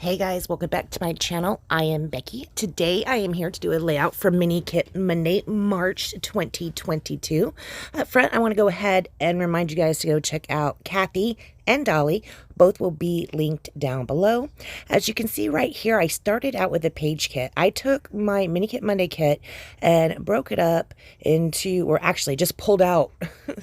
Hey guys, welcome back to my channel. I am Becky. Today I am here to do a layout for Mini Kit Monday, March 2022. Up front, I want to go ahead and remind you guys to go check out Kathy and Dollie. Both will be linked down below. As you can see right here, I started out with a page kit. I took my Mini Kit Monday kit and broke it up into, or actually just pulled out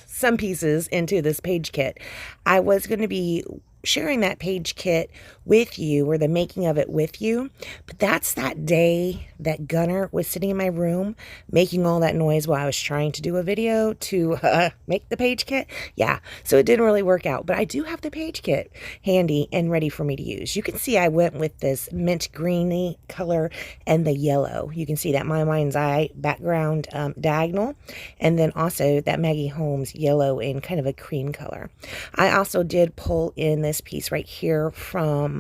some pieces into this page kit. I was going to be sharing that page kit with you, or the making of it with you, but that's that day that Gunner was sitting in my room making all that noise while I was trying to do a video to make the page kit. Yeah, so it didn't really work out, but I do have the page kit handy and ready for me to use. You can see I went with this mint greeny color and the yellow. You can see that My Mind's Eye background diagonal, and then also that Maggie Holmes yellow in kind of a cream color. I also did pull in this piece right here from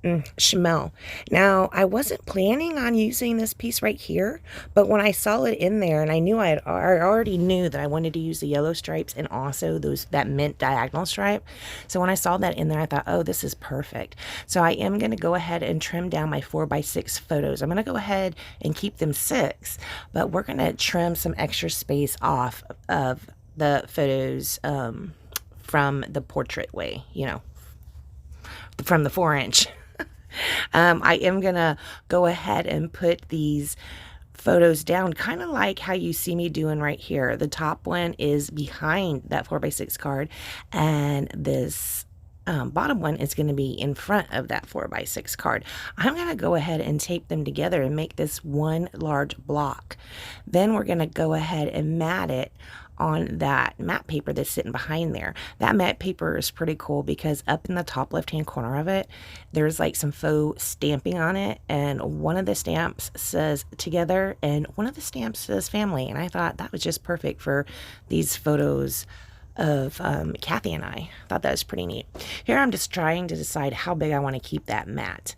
Chamel. Now, I wasn't planning on using this piece right here, but when I saw it in there, and I knew I already knew that I wanted to use the yellow stripes and also that mint diagonal stripe. So when I saw that in there, I thought, oh, this is perfect. So I am going to go ahead and trim down my 4x6 photos. I'm going to go ahead and keep them 6, but we're going to trim some extra space off of the photos from the portrait way, you know, from the 4-inch. I am going to go ahead and put these photos down kind of like how you see me doing right here. The top one is behind that 4x6 card, and this bottom one is going to be in front of that 4x6 card. I'm going to go ahead and tape them together and make this one large block. Then we're going to go ahead and mat it on that matte paper that's sitting behind there. That matte paper is pretty cool because up in the top left hand corner of it, there's like some faux stamping on it, and one of the stamps says together and one of the stamps says family, and I thought that was just perfect for these photos of Kathy and I. Thought that was pretty neat. Here I'm just trying to decide how big I want to keep that mat.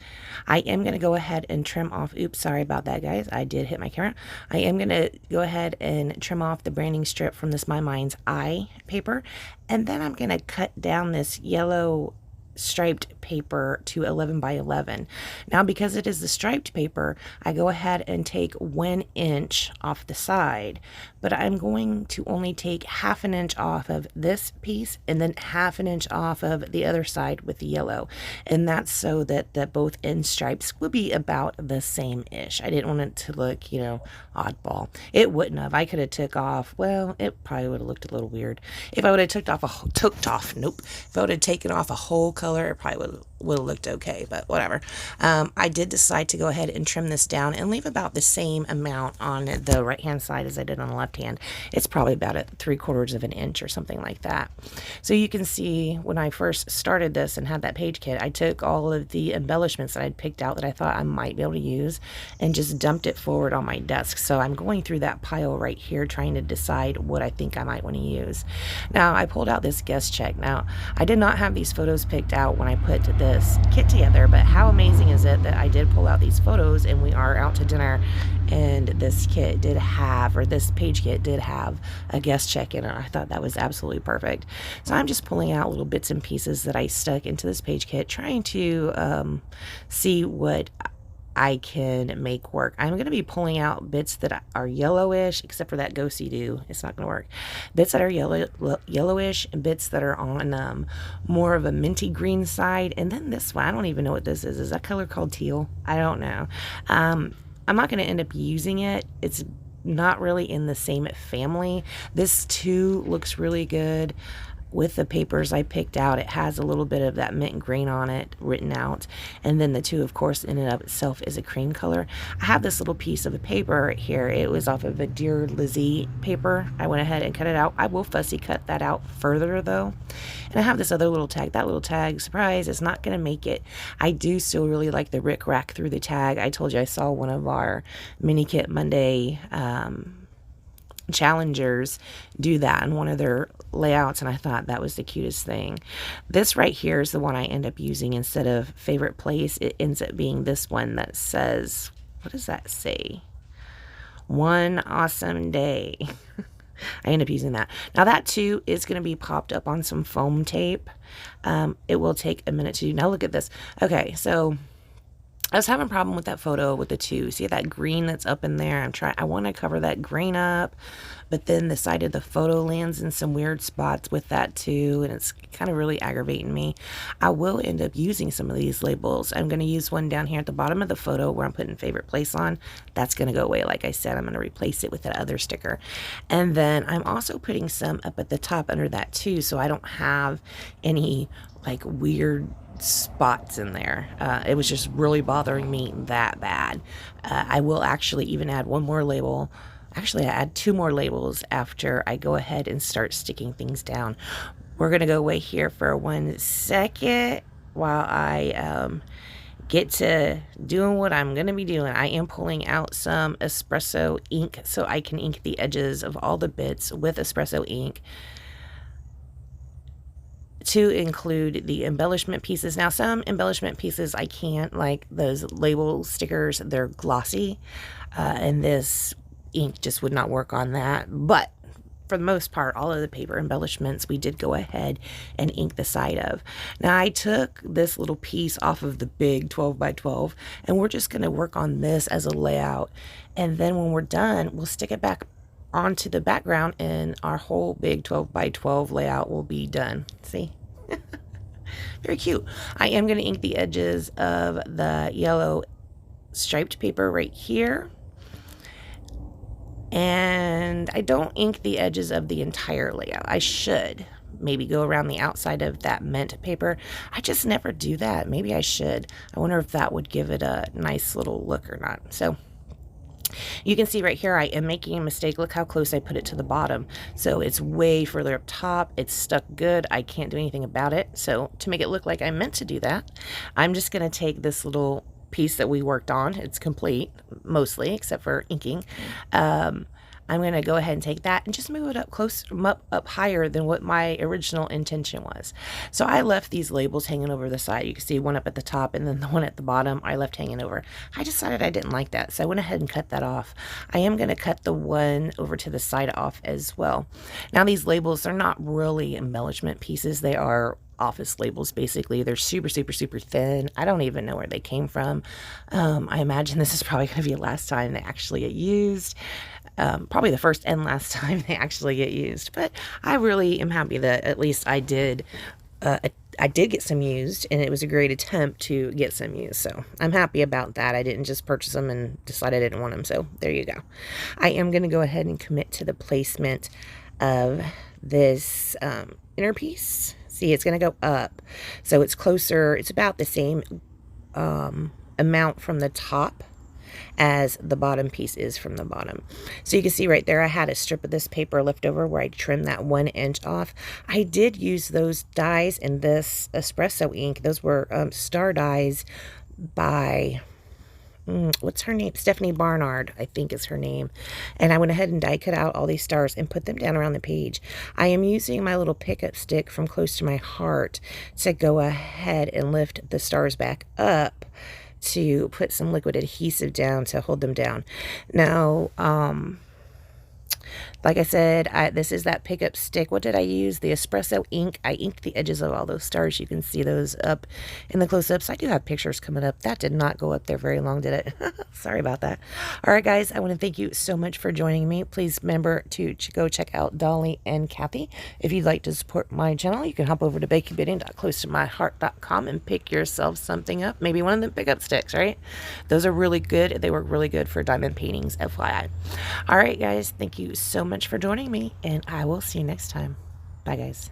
I am going to go ahead and trim off, oops, sorry about that guys, I did hit my camera. I am going to go ahead and trim off the branding strip from this My Mind's Eye paper, and then I'm going to cut down this yellow striped paper to 11 by 11. Now, because it is the striped paper, I go ahead and take 1 inch off the side, but I'm going to only take ½ inch off of this piece and then ½ inch off of the other side with the yellow, and that's so that both end stripes will be about the same-ish. I didn't want it to look, you know, oddball. It wouldn't have. I could have took off, well, it probably would have looked a little weird if I would have if I would have taken off a whole color, it probably would have looked okay, but whatever. I did decide to go ahead and trim this down and leave about the same amount on the right hand side as I did on the left hand. It's probably about 3/4 of an inch or something like that. So you can see when I first started this and had that page kit, I took all of the embellishments that I'd picked out that I thought I might be able to use and just dumped it forward on my desk. So I'm going through that pile right here trying to decide what I think I might want to use. Now, I pulled out this guest check. Now, I did not have these photos picked out when I put this kit together, but how amazing is it that I did pull out these photos and we are out to dinner, and this kit did have, or this page kit did have, a guest check in it. I thought that was absolutely perfect. So I'm just pulling out little bits and pieces that I stuck into this page kit, trying to see what I can make work. I'm going to be pulling out bits that are yellowish, except for that ghosty do. It's not going to work. Bits that are yellowish, and bits that are on more of a minty green side. And then this one, I don't even know what this is. Is that color called teal? I don't know. I'm not going to end up using it. It's not really in the same family. This too looks really good with the papers I picked out. It has a little bit of that mint green on it written out, and then the two, of course, in and of itself is a cream color. I have this little piece of a paper right here. It was off of a Dear Lizzie paper. I went ahead and cut it out. I will fussy cut that out further though. And I have this other little tag. That little tag, surprise, is not going to make it. I do still really like the rick rack through the tag. I told you I saw one of our Mini Kit Monday challengers do that in one of their layouts, and I thought that was the cutest thing. This right here is the one I end up using instead of favorite place. It ends up being this one that says, what does that say? One awesome day. I end up using that. Now that too is going to be popped up on some foam tape. It will take a minute to do. Now look at this. Okay, so I was having a problem with that photo with the two. See that green that's up in there? I want to cover that green up, but then the side of the photo lands in some weird spots with that too, and it's kind of really aggravating me. I will end up using some of these labels. I'm going to use one down here at the bottom of the photo where I'm putting favorite place on. That's going to go away. Like I said, I'm going to replace it with that other sticker. And then I'm also putting some up at the top under that too, so I don't have any like weird spots in there. It was just really bothering me that bad. I will actually even add one more label. Actually, I add 2 more labels after I go ahead and start sticking things down. We're going to go away here for 1 second while I get to doing what I'm going to be doing. I am pulling out some espresso ink so I can ink the edges of all the bits with espresso ink to include the embellishment pieces. Now, some embellishment pieces I can't, like those label stickers, they're glossy, and this ink just would not work on that. But for the most part, all of the paper embellishments we did go ahead and ink the side of. Now, I took this little piece off of the big 12 by 12, and we're just going to work on this as a layout. And then when we're done, we'll stick it back onto the background and our whole big 12 by 12 layout will be done. See? Very cute. I am going to ink the edges of the yellow striped paper right here. And I don't ink the edges of the entire layout. I should maybe go around the outside of that mint paper. I just never do that. Maybe I should. I wonder if that would give it a nice little look or not. So you can see right here I am making a mistake. Look how close I put it to the bottom. So it's way further up top. It's stuck good. I can't do anything about it. So to make it look like I meant to do that, I'm just going to take this little piece that we worked on. It's complete, mostly, except for inking. I'm going to go ahead and take that and just move it up close, up higher than what my original intention was. So I left these labels hanging over the side. You can see one up at the top and then the one at the bottom I left hanging over. I decided I didn't like that, so I went ahead and cut that off. I am going to cut the one over to the side off as well. Now these labels are not really embellishment pieces. They are office labels, basically. They're super thin. I don't even know where they came from. I imagine this is probably going to be the last time they actually get used. Probably the first and last time they actually get used. But I really am happy that at least I did get some used, and it was a great attempt to get some used. So I'm happy about that. I didn't just purchase them and decide I didn't want them. So there you go. I am going to go ahead and commit to the placement of this inner piece. See, it's going to go up. So it's closer. It's about the same amount from the top as the bottom piece is from the bottom. So you can see right there, I had a strip of this paper left over where I trimmed that 1 inch off. I did use those dies in this espresso ink. Those were star dies by... what's her name? Stephanie Barnard, I think is her name. And I went ahead and die cut out all these stars and put them down around the page. I am using my little pickup stick from close to my heart to go ahead and lift the stars back up to put some liquid adhesive down to hold them down. Now, like I said, this is that pickup stick. What did I use? The espresso ink. I inked the edges of all those stars. You can see those up in the close-ups. I do have pictures coming up. That did not go up there very long, did it? Sorry about that. All right, guys, I want to thank you so much for joining me. Please remember to go check out Dolly and Kathy. If you'd like to support my channel, you can hop over to bakeybitting.closetomyheart.com and pick yourself something up. Maybe one of them pickup sticks, right? Those are really good. They work really good for diamond paintings, FYI. All right, guys, thank you so much for joining me, and I will see you next time. Bye, guys.